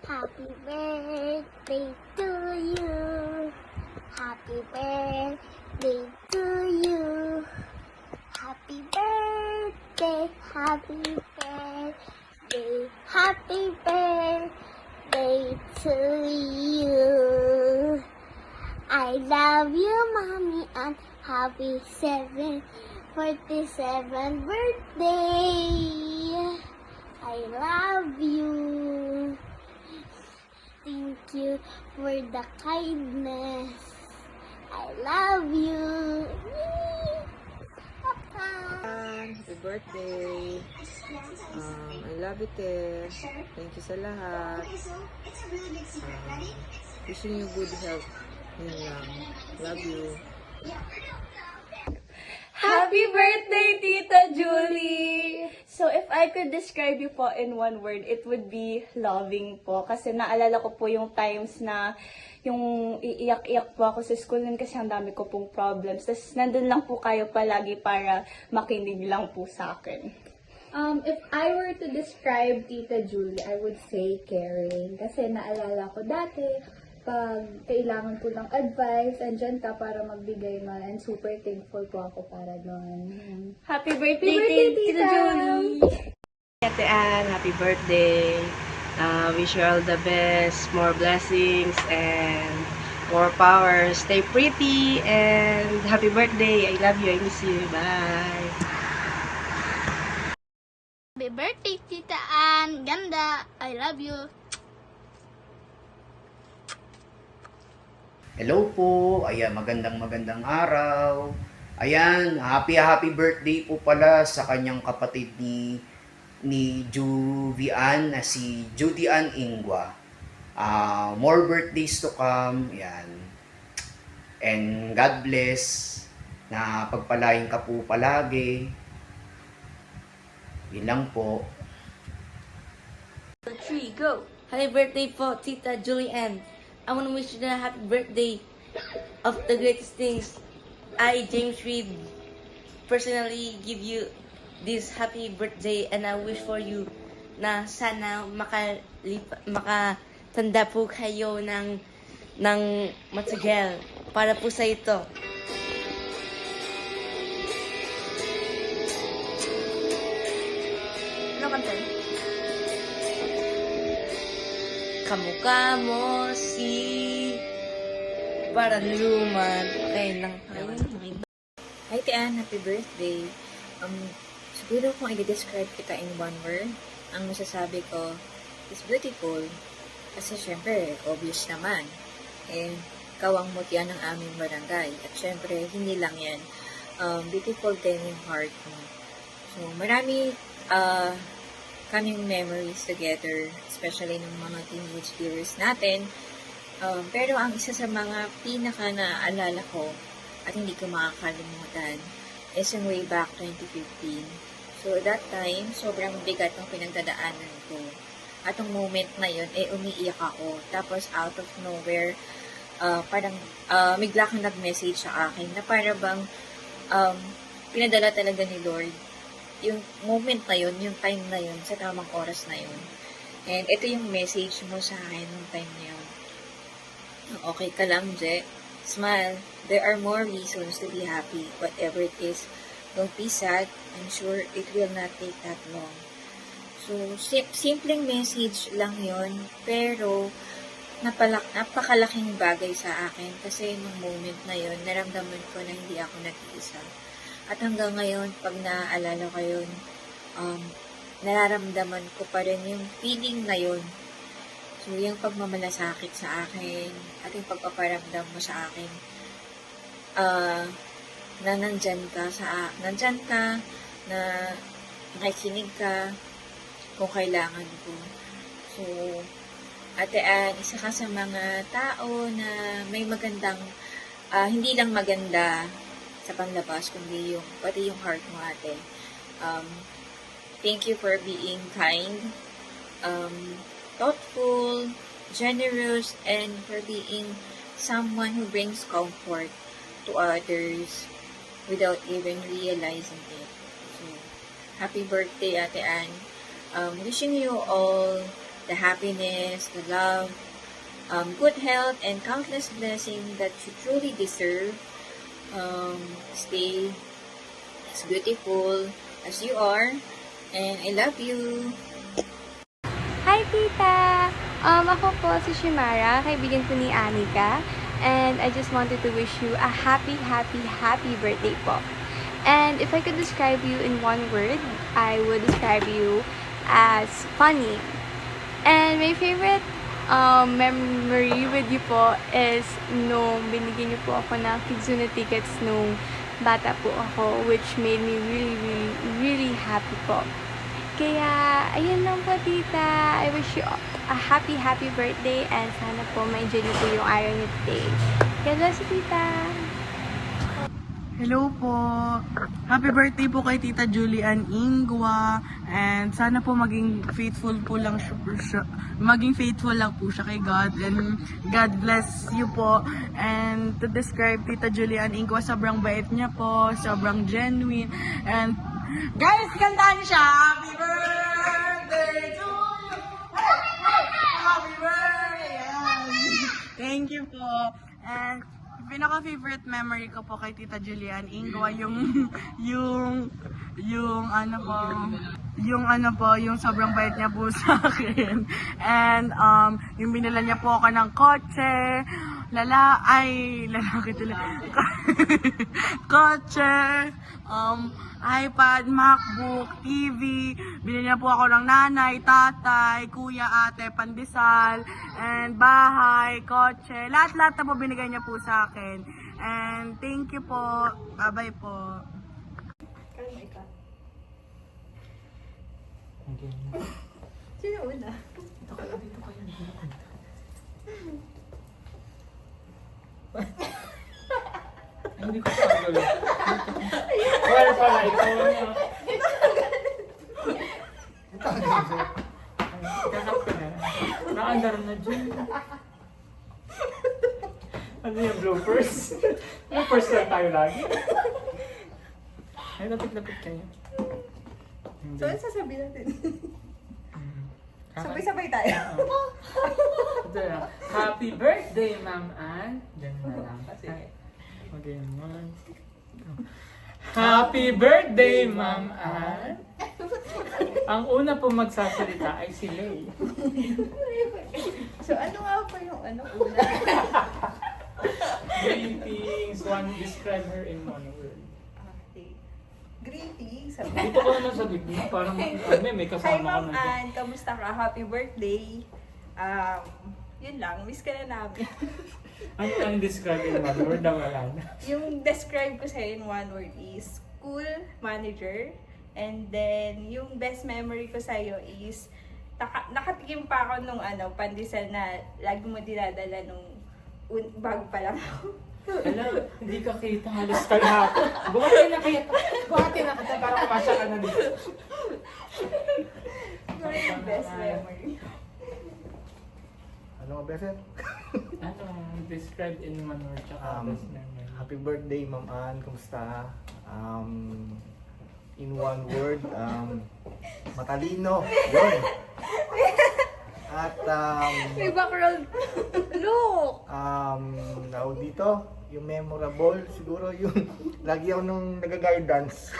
Happy birthday to you. Happy birthday to you. Happy birthday, happy birthday, happy birthday to you. I love you, Mommy, and happy 47th birthday. I love you. Thank you for the kindness. I love you. Happy birthday. I love you, te. Thank you sa lahat. Wishing you good health. Yun lang. Love you. Happy birthday, Tita Julie! So, if I could describe you po in one word, it would be loving po. Kasi naalala ko po yung times na yung iiyak-iyak po ako sa school nun kasi ang dami ko pong problems. Tapos, nandun lang po kayo palagi para makinig lang po sa akin. If I were to describe Tita Julie, I would say caring. Kasi naalala ko dati, pag kailangan ko ng advice, andyan ka para magbigay man. And super thankful po ako para doon. Happy birthday, Tita Julie! Ate Ann, happy birthday. Wish you all the best, more blessings, and more power. Stay pretty, and happy birthday. I love you, I miss you. Bye. Happy birthday, Tita Ann. Ganda. I love you. Hello po, ayan, magandang araw. Ayan, happy birthday po pala sa kanyang kapatid ni Juvian na si Judy Ann Ingwa. More birthdays to come, ayan. And God bless, na pagpalain ka po palagi. Yun lang po. 3, go! Happy birthday po, Tita Julianne. I want to wish you a happy birthday of the greatest things. I, James Reed, personally give you this happy birthday and I wish for you na sana makatanda po kayo ng matagal para po sa ito. Ano kanta? Kamukha mo si Paraluman. Okay lang. Hi, Tian. Happy birthday. Siguro kung i-describe kita in one word, ang masasabi ko is beautiful. Kasi syempre, obvious naman. And kawang mutya ng aming barangay. At syempre, hindi lang yan. Beautiful din yung heart mo. So, marami kaming memories together, especially ng mga teenage years natin. Pero ang isa sa mga pinaka naaalala ko at hindi ko makakalimutan is yung way back 2015. So, that time, sobrang bigat ng pinagdadaanan ko. At yung moment na yun, umiiyak ako. Tapos, out of nowhere, parang bigla kang nag-message sa akin na para bang pinadala talaga ni Lord yung moment na yun, yung time na yun, sa tamang oras na yun. And ito yung message mo sa akin nung time na yun. Okay ka lang, Je. Smile. There are more reasons to be happy. Whatever it is, don't be sad. I'm sure it will not take that long. So, simpleng message lang yun, pero napakalaking bagay sa akin kasi nung moment na yun, naramdaman ko na hindi ako nag-iisa. At hanggang ngayon, pag naaalala ko yun, nararamdaman ko pa rin yung feeling na yun. So, yung pagmamalasakit sa akin, at yung pagpaparamdam mo sa akin, na nandyan ka, na nakikinig ka, kung kailangan ko. So, Ate Ann, isa ka sa mga tao na may magandang, hindi lang maganda sa panlabas, kundi pati yung heart mo, ate. Thank you for being kind, thoughtful, generous, and for being someone who brings comfort to others without even realizing it. So, happy birthday, Ate Ann. Wishing you all the happiness, the love, good health, and countless blessings that you truly deserve. Stay as beautiful as you are, and I love you. Hi, Tita! Ako po si Shimara, kaibigan po ni Anika. And I just wanted to wish you a happy, happy, happy birthday po. And if I could describe you in one word, I would describe you as funny. And my favorite memory with you po is nung binigyan niyo po ako ng Kizuna tickets nung bata po ako, which made me really, really, really happy po. Kaya, ayun lang po, Tita. I wish you a happy, happy birthday and sana po ma-enjoy niyo po yung araw niyo today. God bless you, Tita! Hello po! Happy birthday po kay Tita Julian Ingwa and sana po maging faithful lang po siya kay God and God bless you po. And to describe Tita Julian Ingwa, sobrang bait niya po, sobrang genuine, and guys, kantahan siya! Happy birthday to you! Happy birthday! Thank you po. And pinaka-favorite memory ko po kay Tita Julian Ingwa, yung sobrang bait niya po sa akin. And yung binila niya po ako ng kotse, kotse, iPad, MacBook, TV. Binili niya po ako ng nanay, tatay, kuya, ate, pandesal, and bahay, kotse. Lahat-lahat na po binigay niya po sa akin. And thank you po. Bye-bye po. Sino una? Hindi ko pa gawin. Well, pala, ikaw na. Kakap ka na. Nakaandar na dyan. Ano yung bloopers? Bloopers lang tayo lagi. Ay, lapit-lapit kayo. So, ano sasabihin natin? Sabay-sabay tayo. Ito na. Happy birthday, Ma'am Ann. Diyan na lang. Okay, one. Happy birthday, Ma'am Ann. Ang una po magsasalita ay si Lay. So, ano nga pa yung una? Greetings. Describe her in one word. Okay. Greetings. Dito ko naman sa bigla. Parang may Hi, kasama ka Ma'am na. Ann. Kamusta ka? Happy birthday. Yun lang. Miss ka na namin. Ano ang describe in one word na wala na? Yung describe ko sa'yo in one word is school manager. And then, yung best memory ko sa'yo is nakatikim pa ako nung pandesal na lagi mo dinadala nung bago pa lang ako. Alam, hindi ka kita halos kalahati. Buhati na kita para kumasya ka na dito. Ano yung best memory? Ano nga, Beset? Ano, describe in one word tsaka best memory. Happy birthday, Ma'am Ann. Kumusta? In one word, matalino. Yun. At, May background. Look! tawag dito, yung memorable, siguro yung lagi ako nung nag-guidance.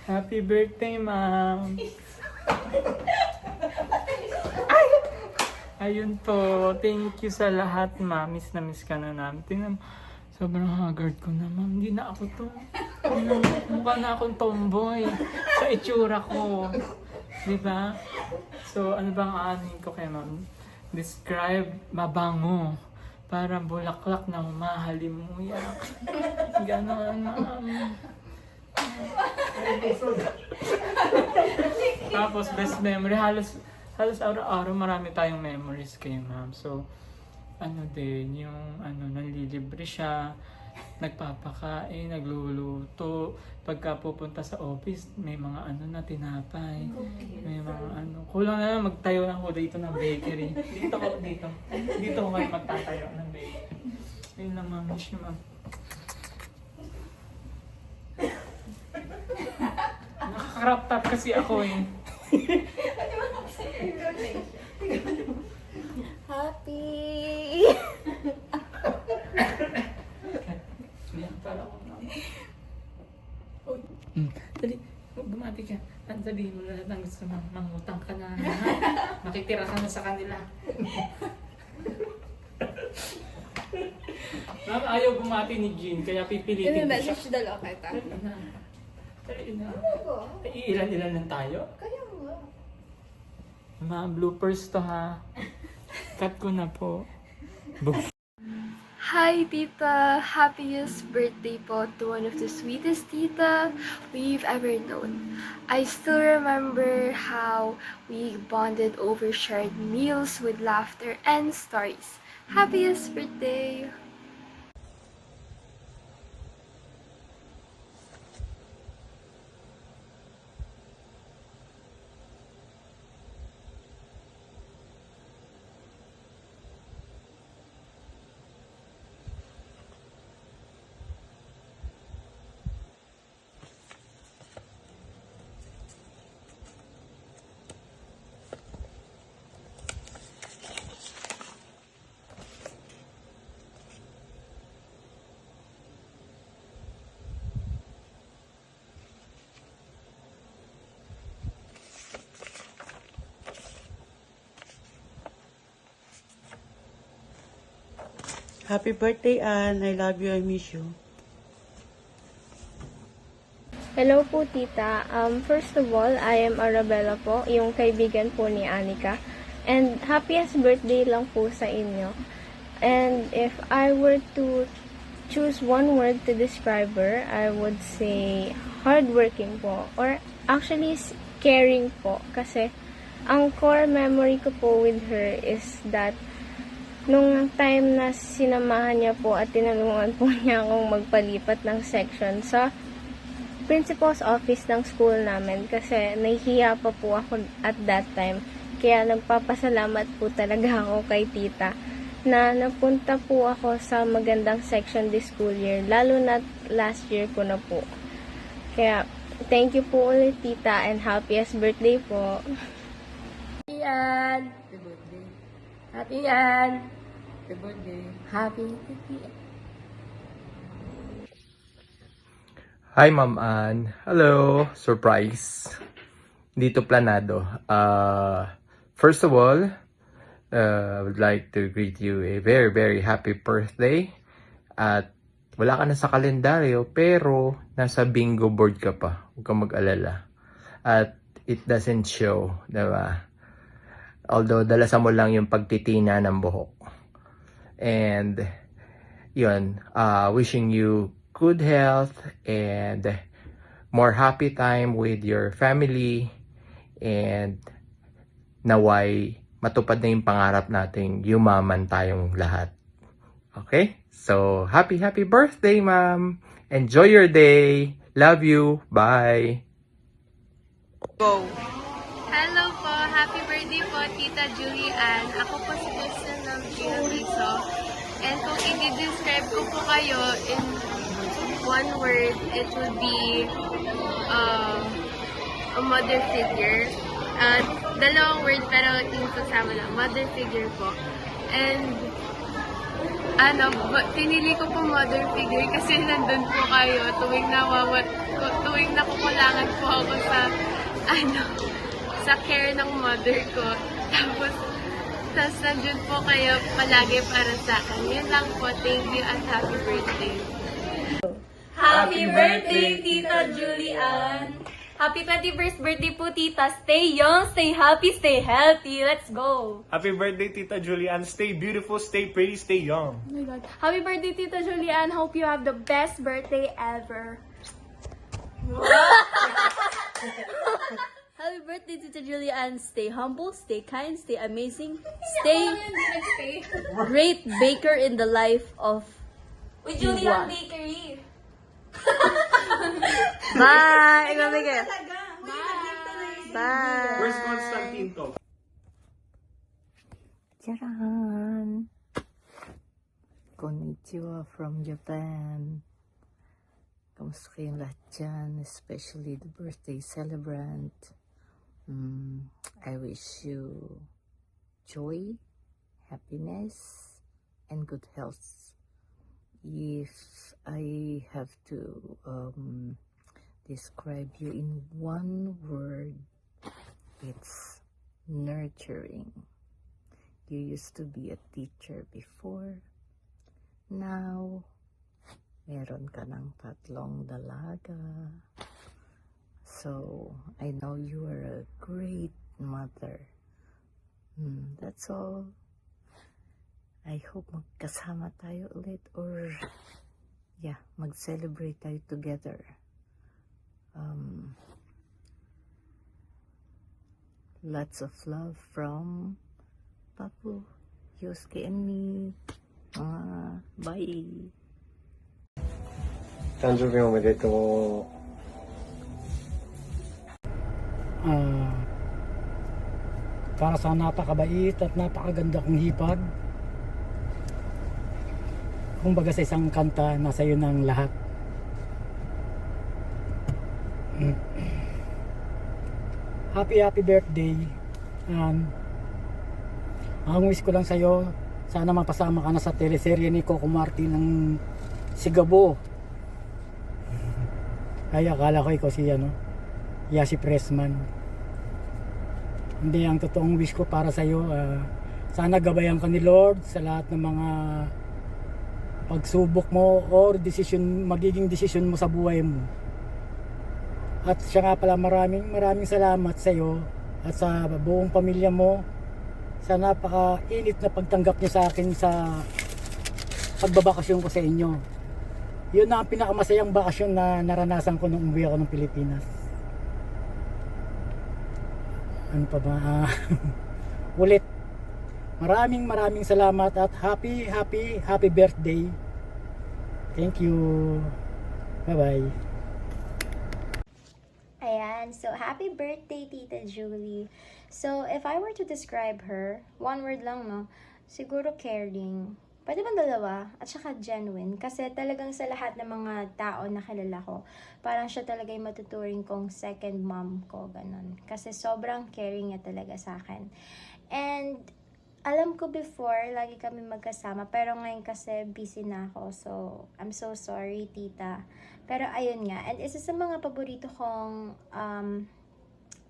Happy birthday, Ma'am! Ayun po, thank you sa lahat, Ma'am. Miss na miss ka na namin. Tingnan mo, sobrang haggard ko na, Ma'am. Hindi na ako to. Mukha na akong tomboy sa itsura ko. Diba? So, ano bang aanin ko kay Ma'am? Describe mabango. Parang bulaklak na mahalimuyak. Ganon, Ma'am. Tapos, best memory. Halos araw-araw marami tayong memories kay Ma'am. So, yung nanlilibre siya, nagpapakain, nagluluto. Pagka pupunta sa office, may mga tinapay. May mga kulang na lang magtayo lang ko dito ng bakery. Dito ko kayo magtatayo ng bakery. Ayun lang, Ma'am. Miss you, Ma'am. naka-crop top kasi ako eh. Happy! Dali, bumati ka. Sabihin mo na lahat ng gusto mo. Mangutang ka na. Ha? Makitira ka na sa kanila. Ma'am, ayaw bumati ni Jean, kaya pipilitin ko siya. dalawa kita. Dali na. Dali na. Iilan-ilan lang tayo? Kaya nga. Ma'am, bloopers to ha. Cut ko na po. Hi, Tita! Happiest birthday po to one of the sweetest tita we've ever known. I still remember how we bonded over shared meals with laughter and stories. Happiest birthday! Happy birthday, Ann. I love you. I miss you. Hello po, Tita. First of all, I am Arabella po, yung kaibigan po ni Anika. And happiest birthday lang po sa inyo. And if I were to choose one word to describe her, I would say hardworking po. Or actually, caring po. Kasi ang core memory ko po with her is that nung time na sinamahan niya po at tinulungan po niya akong magpalipat ng section sa principal's office ng school namin kasi nahihiya pa po ako at that time. Kaya nagpapasalamat po talaga ako kay tita na napunta po ako sa magandang section this school year, lalo na last year ko na po. Kaya thank you po ulit, tita, and happiest birthday po. Happy Ann! Happy birthday. Happy Ann! Happy birthday. Happy birthday. Hi, Ma'am Ann. Hello. Surprise. Dito planado. First of all, I would like to greet you a very, very happy birthday. At wala ka na sa kalendaryo, pero nasa bingo board ka pa. Huwag kang mag-alala. At it doesn't show, diba? Although, dalasan mo lang yung pagtitina ng buhok. And, yun, wishing you good health and more happy time with your family, and naway matupad na yung pangarap nating yumaman tayong lahat. Okay? So, happy birthday, ma'am! Enjoy your day! Love you! Bye! Go! Hello po! Happy birthday po, Tita Julie Ann. Ako po si Kristen ng Gina Piso. And kung i-describe ko po kayo in one word, it would be a mother figure. Dalawang word pero yung kasama lang, mother figure po. And pinili ko po mother figure kasi nandun po kayo tuwing nakukulangan po ako sa care ng mother ko. Tapos nandun po kayo palagi para sa akin. Yun lang po. Thank you and happy birthday. Happy birthday, Tita Julie Ann! Happy 21st birthday po, Tita. Stay young, stay happy, stay healthy. Let's go! Happy birthday, Tita Julian. Stay beautiful, stay pretty, stay young. Oh my God. Happy birthday, Tita Julian. Hope you have the best birthday ever. Happy birthday, Tita Julie Ann. Stay humble, stay kind, stay amazing, stay great baker in the life of Julian Bakery. Bye! Ikaw, Miguel. Bye! Where's Constantine to? Charan! Konnichiwa from Japan. Kamusta Kamusta kayong lahat dyan, especially the birthday celebrant. I wish you joy, happiness, and good health. If I have to describe you in one word, it's nurturing. You used to be a teacher before. Now, meron ka ng 3 dalaga. So, I know you are a great mother. That's all. I hope magkasama tayo ulit or mag-celebrate tayo together. Lots of love from Papu, Yosuke, and me. Bye. 誕生日おめでとう。Para sa napakabait at napakaganda kong hipag. Kumbaga sa isang kanta, nasa iyo ng lahat. Happy birthday. Ang wish ko lang sa iyo, sana mapasama ka na sa teleserye ni Coco Martin ng Sigabo. Kaya akala ko ikaw si Yasi Pressman. Hindi, ang totoong wish ko para sa iyo, sana gabayan ka ni Lord sa lahat ng mga pagsubok mo or magiging desisyon mo sa buhay mo. At siya nga pala, maraming salamat sa iyo at sa buong pamilya mo sa napaka-init na pagtanggap niyo sa akin sa pagbabakasyon ko sa inyo. Yun na ang pinakamasayang bakasyon na naranasan ko nung umuwi ako ng Pilipinas. Ano pa ba? Ulit, maraming salamat at happy birthday. Thank you. Bye-bye. Ayan, so happy birthday, Tita Julie. So, if I were to describe her, one word lang, no? Siguro caring. Pwede bang 2? At saka genuine. Kasi talagang sa lahat ng mga tao na kilala ko, parang siya talaga yung matuturing kong second mom ko, ganun. Kasi sobrang caring niya talaga sa akin. And, alam ko before, lagi kami magkasama, pero ngayon kasi busy na ako. So, I'm so sorry, tita. Pero ayun nga, and isa sa mga paborito kong,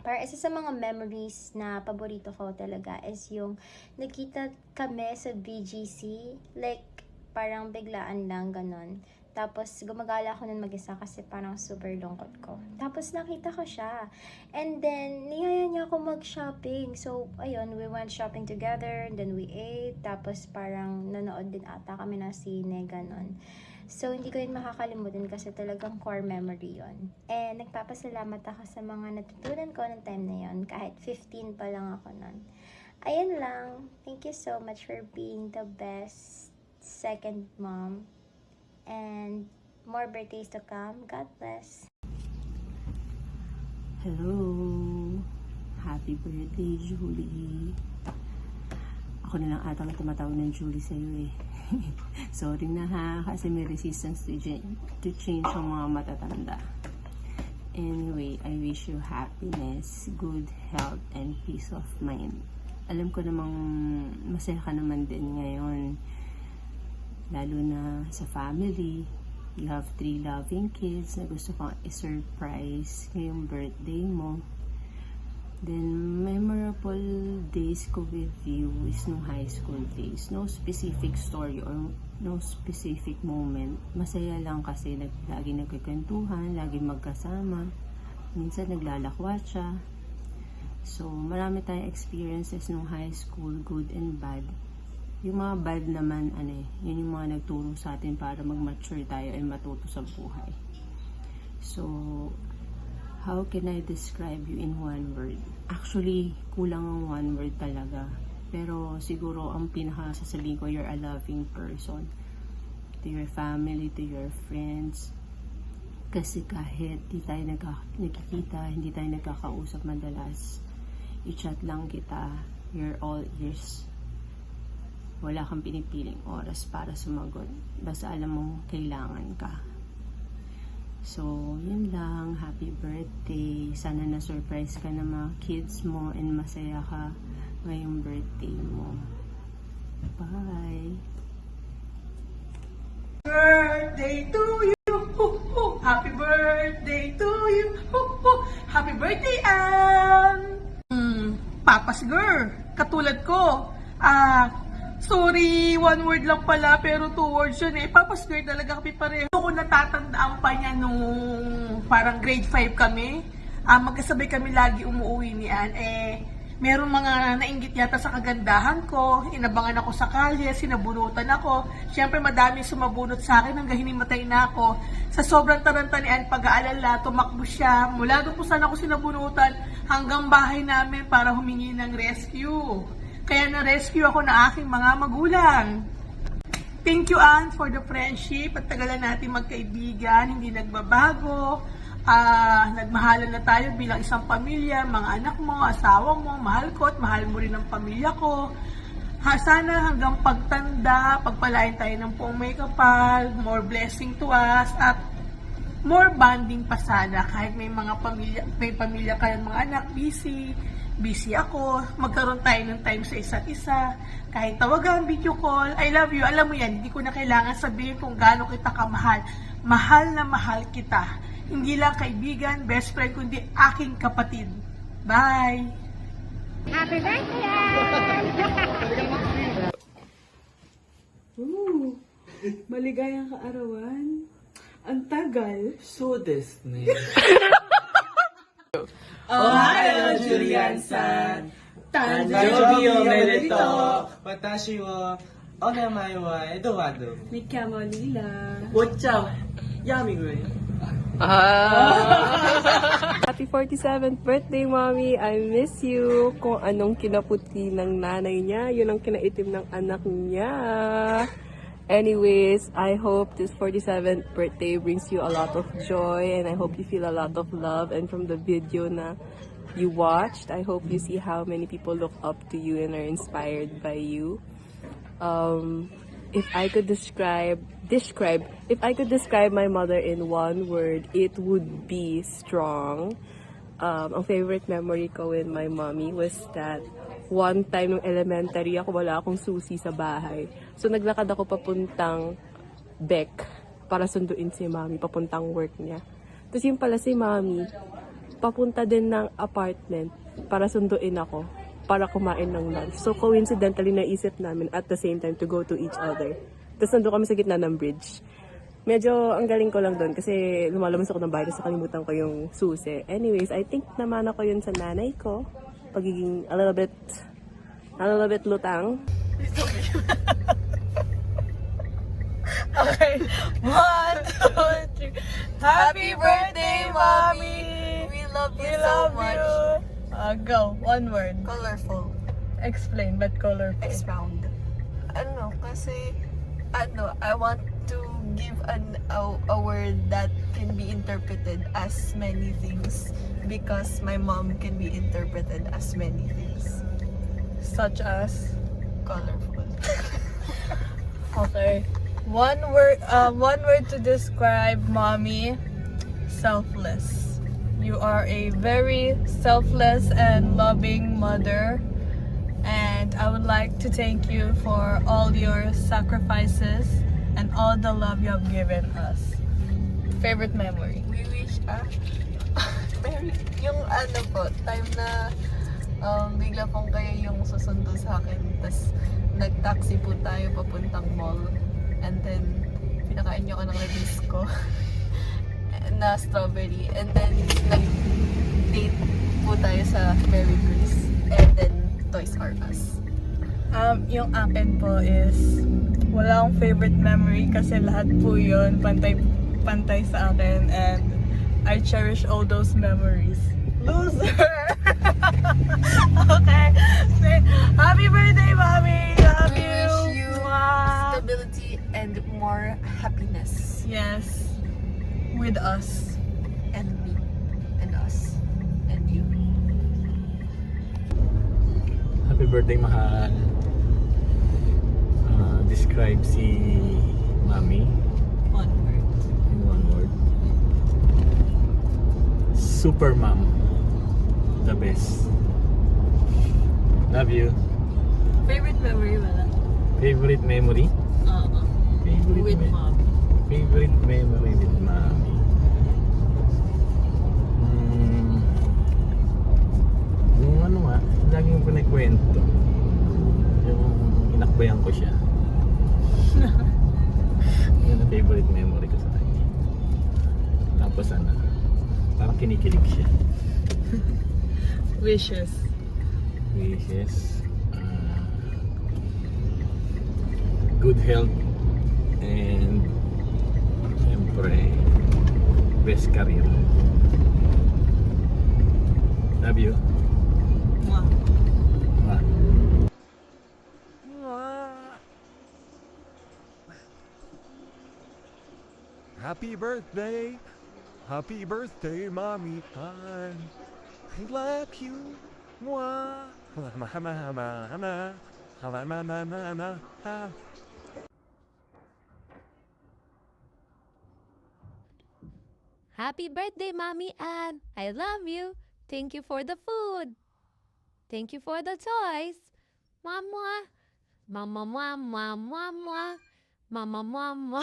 parang isa sa mga memories na paborito ko talaga is yung nakita kami sa BGC, like parang biglaan lang ganon. Tapos gumagala ako nun mag-isa kasi parang super lungkot ko. Tapos nakita ko siya. And then niyaya niya ako mag-shopping. So ayun, we went shopping together, and then we ate. Tapos parang nanood din ata kami ng sine, ganon. So, hindi ko yun makakalimutan kasi talagang core memory yon. And nagpapasalamat ako sa mga natutunan ko ng time na yon. Kahit 15 pa lang ako nun. Ayun lang. Thank you so much for being the best second mom. And more birthdays to come. God bless. Hello. Happy birthday, Julie. Ako na lang ata tumatawag ng Julie sa'yo eh. Sorry na ha, kasi may resistance to change ang mga matatanda. Anyway, I wish you happiness, good health, and peace of mind. Alam ko namang masaya ka naman din ngayon. Lalo na sa family. You have 3 loving kids na gusto kong i-surprise ngayong birthday mo. Then, memorable days ko with you is no high school days. No specific story or no specific moment. Masaya lang kasi lagi nagkikwentuhan, lagi magkasama. Minsan naglalakwatsa. So, marami tayong experiences nung high school, good and bad. Yung mga bad naman, yun yung mga nagturo sa atin para mag-mature tayo and matuto sa buhay. So, how can I describe you in one word? Actually, kulang ang one word talaga. Pero siguro ang pinakasasabihin ko, you're a loving person. To your family, to your friends. Kasi kahit di tayo nagkikita, hindi tayo nagkakausap madalas, i-chat lang kita, you're all ears. Wala kang pinipiling oras para sumagot. Basta alam mong kailangan ka. So, yun lang. Happy birthday. Sana na-surprise ka ng mga kids mo and masaya ka ngayong birthday mo. Bye! Birthday to you! Happy birthday to you! Happy birthday, Ann! Papa's girl, katulad ko. Sorry, one word lang pala, pero 2 words yun eh. Papa's girl talaga kami pareho. Kung natatandaan pa niya nung parang grade 5 kami, magkasabay kami lagi umuwi ni Ann. Meron mga nainggit yata sa kagandahan ko, inabangan ako sa kalye, sinabunutan ako. Siyempre madami sumabunot sa akin hanggang hinimatay na ako. Sa sobrang taranta ni Ann pag-aalala, tumakbo siya. Mula doon po sana ako sinabunutan hanggang bahay namin para humingi ng rescue. Kaya na-rescue ako na aking mga magulang. Thank you, Ann, for the friendship. At tagalan natin magkaibigan, hindi nagbabago. Nagmahalan na tayo bilang isang pamilya, mga anak mo, asawa mo, mahal ko at mahal mo rin ang pamilya ko. Sana hanggang pagtanda, pagpalain tayo ng buong may kapal, more blessing to us, at more bonding pa sana. Kahit may pamilya kayong mga anak, busy ako, magkaroon tayo ng time sa isa't isa. Kahit tawagan, video call, I love you. Alam mo yan, hindi ko na kailangan sabihin kung gaano kita kamahal. Mahal na mahal kita. Hindi lang kaibigan, best friend, kundi aking kapatid. Bye! Happy birthday! Maligayang kaarawan. Ang tagal. So Disney. Ohio, Julian-san! Tanjoubi omedetou! Watashi wa onamae wa Eduardo. Mikamo Lila. Whatcha? Yamiguri. Happy 47th birthday, Mommy! I miss you! Kung anong kinaputi ng nanay niya, yun ang kinaitim ng anak niya. Anyways, I hope this 47th birthday brings you a lot of joy and I hope you feel a lot of love. And from the video na you watched, I hope you see how many people look up to you and are inspired by you. If I could describe my mother in one word, it would be strong. Ang favorite memory ko with my mommy was that one time nung elementary ako, wala akong susi sa bahay. So naglakad ako papuntang Beck para sunduin si mommy, papuntang work niya. Tapos yung pala si mommy, papunta din ng apartment para sunduin ako, para kumain ng lunch. So coincidentally, naisip namin at the same time to go to each other. Tapos nandun kami sa gitna ng bridge. Medyo ang galing ko lang doon kasi lumalabas ako ng bahay sa kalimutan ko yung susi. Anyways, I think naman ako yun sa nanay ko. Pagiging a little bit lutang. Okay, 1, 2, 3. Happy birthday, Mommy! We love you so much. Go, one word. Colorful. Explain, but colorful. Expound. I want to give a word that can be interpreted as many things because my mom can be interpreted as many things. Such as? Colorful. Okay. One word to describe Mommy: selfless. You are a very selfless and loving mother. And I would like to thank you for all your sacrifices and all the love you have given us. Favorite memory? We wish, yung time na bigla pong kayo yung susundo sa akin, tas nag-taxi po tayo papuntang mall, and then pinakain nyo ko ng Nabisco na strawberry, and then nag-date po tayo sa Mary Grace, and then Toys R Us. Yung akin po is wala akong favorite memory kasi lahat po yun pantay sa akin, and I cherish all those memories. Loser! Okay. Happy birthday, Mommy! Love We you! wish you Mwah! stability and more happiness. Yes. With us. And me. And us. And you. Happy birthday, mahal. Describe si Mami. One word. In one word. super mom. The best. Love you. Favorite memory wala? Favorite memory? Oo. With mom. Favorite memory with mommy. Yung ano nga, laging pinakwento. Yung inakbayan ko siya. Yun ang favorite memory ko sa kanya. Tapos ano, parang kinikilig siya. Wishes. Good health and siyempre best career. Love you. Mwah. Happy birthday! Happy birthday, mommy! I love you! Mwah! Happy birthday, Mommy Ann! I love you. Thank you for the food. Thank you for the toys. Mama, mama, mama, mama, mama, mama.